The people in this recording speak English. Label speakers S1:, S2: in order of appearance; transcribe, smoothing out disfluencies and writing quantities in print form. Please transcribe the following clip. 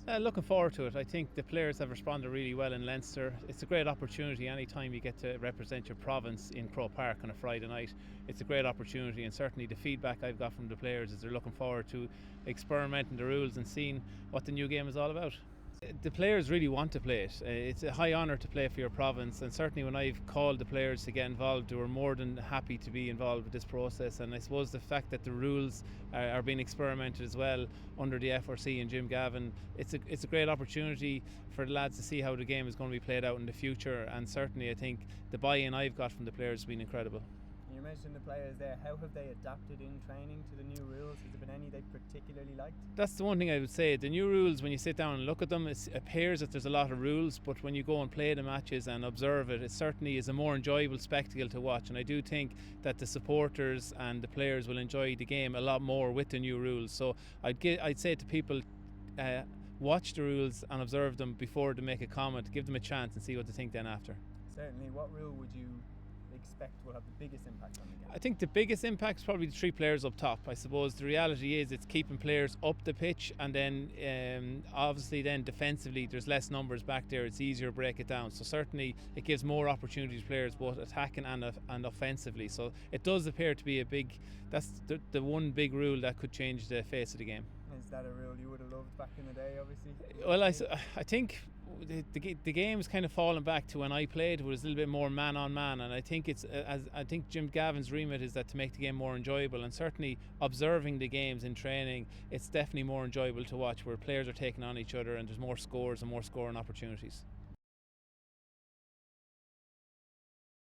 S1: Looking forward to it. I think the players have responded really well in Leinster. It's a great opportunity anytime you get to represent your province in Croke Park on a Friday night. It's a great opportunity, and certainly the feedback I've got from the players is they're looking forward to experimenting the rules and seeing what the new game is all about. The players really want to play it. It's a high honour to play for your province, and certainly when I've called the players to get involved, they were more than happy to be involved with this process. And I suppose the fact that the rules are being experimented as well under the FRC and Jim Gavin, it's a great opportunity for the lads to see how the game is going to be played out in the future. And certainly I think the buy-in I've got from the players has been incredible.
S2: You mentioned the players there. How have they adapted in training to the new rules? Has there been any they particularly liked?
S1: That's the one thing I would say. The new rules, when you sit down and look at them, it appears that there's a lot of rules, but when you go and play the matches and observe it, it certainly is a more enjoyable spectacle to watch. And I do think that the supporters and the players will enjoy the game a lot more with the new rules. So I'd say to people, watch the rules and observe them before they make a comment. Give them a chance and see what they think then after.
S2: Certainly. What rule would you expect will have the biggest impact on the game?
S1: I think the biggest impact is probably the three players up top. I suppose the reality is it's keeping players up the pitch, and then obviously then defensively there's less numbers back there, it's easier to break it down. So certainly it gives more opportunities to players both attacking and offensively. So it does appear to be that's the one big rule that could change the face of the game.
S2: Is that a rule you would have loved back in the day, obviously?
S1: Well, I think the game's kind of fallen back to when I played. It was a little bit more man on man, and I think I think Jim Gavin's remit is that to make the game more enjoyable, and certainly observing the games in training, it's definitely more enjoyable to watch where players are taking on each other and there's more scores and more scoring opportunities.